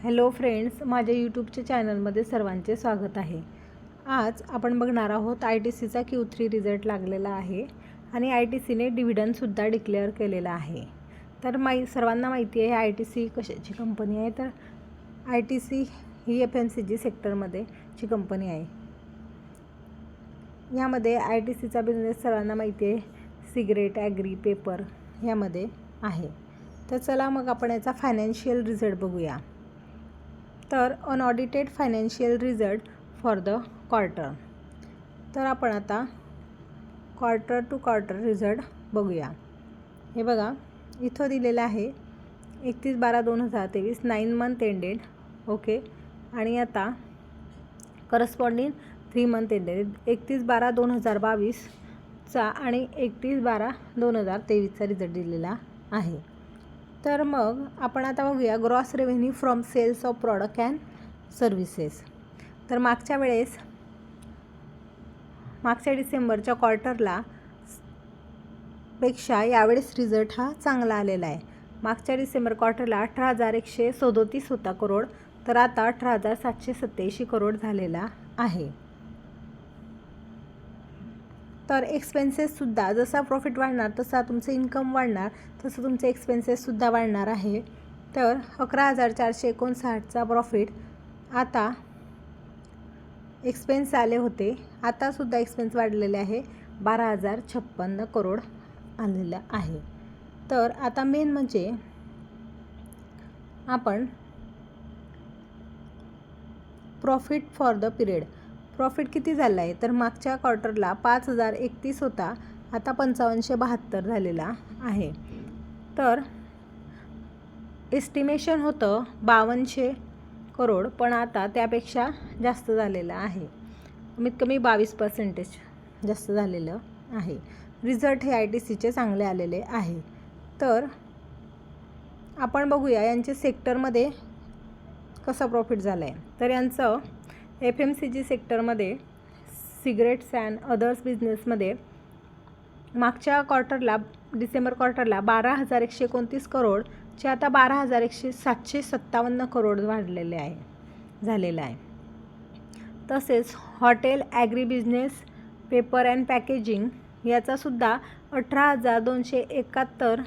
Hello friends, माझ्या यूट्यूबच्या चॅनलमध्ये सर्वांचे स्वागत आहे। आज आपण बघणार आहोत ITCचा Q3 रिझल्ट लागलेला आहे आणि ITCने डिव्हिडंडसुद्धा डिक्लेअर केलेला आहे। तर सर्वांना माहिती आहे ITC कशाची कंपनी आहे। तर ITC ही FMCG सेक्टरमध्ये ची कंपनी आहे। यामध्ये ITCचा बिझनेस सर्वांना माहिती आहे, सिगरेट, ॲग्री, पेपर यामध्ये आहे। तर चला मग आपण याचा फायनान्शियल रिझल्ट बघूया। तर unaudited financial result for the quarter. तर आपण आता क्वार्टर टू क्वार्टर रिझल्ट बघूया। हे बघा, इथं दिलेलं आहे 31/12/2023 9 मंथ एंडेड, ओके। आणि आता करस्पॉन्डिंग 3 मंथ एंडेड 31/12/2022 चा आणि 31/12/2023 रिझल्ट दिलेला आहे। तर मग आपण आता बघूया gross revenue from sales of product and services. तर मागच्या डिसेंबरच्या क्वार्टरला पेक्षा यावेळेस रिझल्ट हा चांगला आलेला आहे। मागच्या डिसेंबर क्वार्टरला 18,137 होता करोड, तर आता 18,787 करोड झालेला आहे। तर एक्सपेन्सेससुद्धा जसा प्रॉफिट वाढणार तसा तुमचं इन्कम वाढणार, तसं तुमचे एक्सपेन्सेससुद्धा वाढणार आहे। तर 11,459चा प्रॉफिट आता एक्सपेन्स आले होते, आतासुद्धा एक्सपेन्स वाढलेले आहे, 12,056 करोड आलेलं आहे। तर आता मेन म्हणजे आपण profit for the period, profit किती झाला आहे। तर मागच्या क्वार्टरला 5,031 होता, आता 5,572 झालेला आहे। तर एस्टिमेशन होतं 5,200 करोड, पण आता त्यापेक्षा जास्त झालेलं आहे, कमीत कमी 22% जास्त झालेलं आहे। रिझल्ट हे ITCचे चांगले आलेले आहे। तर आपण बघूया यांचे सेक्टरमध्ये कसा प्रॉफिट झाला आहे। तर यांचं FMCG सेक्टरमध्ये सिगरेट्स अँड अदर्स बिझनेसमध्ये मागच्या क्वार्टरला डिसेंबर क्वार्टरला 12,129 करोडचे आता 12,757 करोड झालेलं आहे। तसेच hotel, agri business, paper and packaging याचासुद्धा 18,271,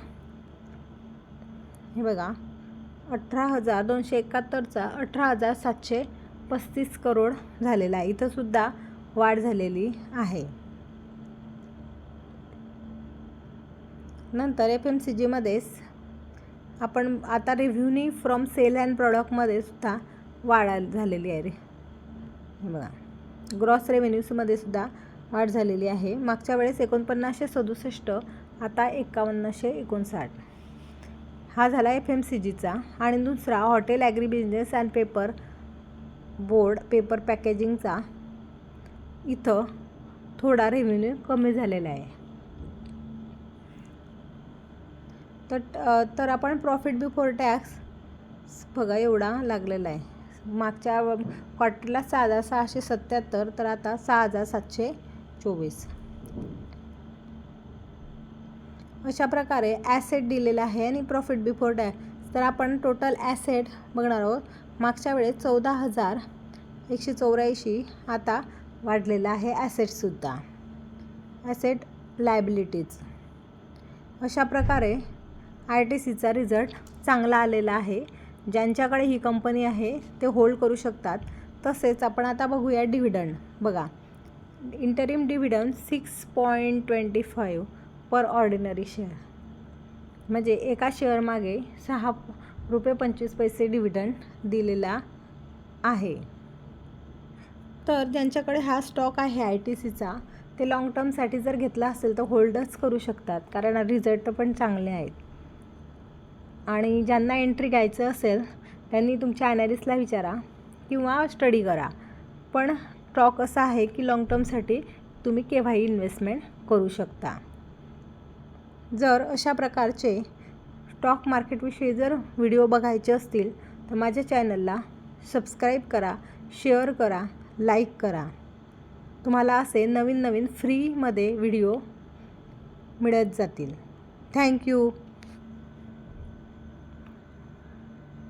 हे बघा 18,271चा 18,735 करोड झालेला आहे। इथंसुद्धा वाढ झालेली आहे। नंतर FMCGमध्येच आपण आता रेव्हेन्यू फ्रॉम सेल अँड प्रॉडक्टमध्ये सुद्धा वाढ झालेली आहे। हे बघा, ग्रॉस रेव्हेन्यूमध्ये सुद्धा वाढ झालेली आहे। मागच्या वेळेस 49,67, आता 51,59 हा झाला FMCGचा। आणि दुसरा hotel, agri business and paper board, paper पॅकेजिंगचा इथं थोडा रेव्हेन्यू कमी झालेला आहे। तर आपण प्रॉफिट बिफोर टॅक्स बघा एवढा लागलेला आहे। मागच्या क्वार्टरला 6,677, तर आता 6,724 अशा प्रकारे ॲसेट दिलेला आहे। आणि प्रॉफिट बिफोर टॅक्स, तर आपण टोटल ॲसेट बघणार आहोत। मागच्या वेळेस 14,184, आता वाढलेला आहे ॲसेटसुद्धा, ॲसेट लायबिलिटीज। अशा प्रकारे ITCचा रिझल्ट चांगला आलेला आहे। ज्यांच्याकडे ही कंपनी आहे ते होल्ड करू शकतात। तसेच आपण आता बघूया डिव्हिडंड। बघा, इंटरिम डिव्हिडंड 6.25 पर ऑर्डिनरी शेअर, म्हणजे एका शेअर मागे 6.25 रुपये डिव्हिडंड दिलेला आहे। तर ज्यांच्याकडे हा स्टॉक आहे ITCचा, ते लॉंग टर्मसाठी जर घेतला असेल तर होल्डच करू शकतात, कारण रिझल्ट पण चांगले आहेत। आणि ज्यांना एंट्री घ्यायचं असेल त्यांनी तुमच्या ॲनालिस्टला विचारा किंवा स्टडी करा। पण स्टॉक असा आहे की लॉंग टर्मसाठी तुम्ही केव्हाही इन्व्हेस्टमेंट करू शकता। जर अशा प्रकारचे स्टॉक मार्केटविषयी जर व्हिडिओ बघायचे असतील तर माझ्या चॅनलला सबस्क्राईब करा, शेअर करा, लाईक करा। तुम्हाला असे नवीन फ्रीमध्ये व्हिडिओ मिळत जातील। थँक्यू।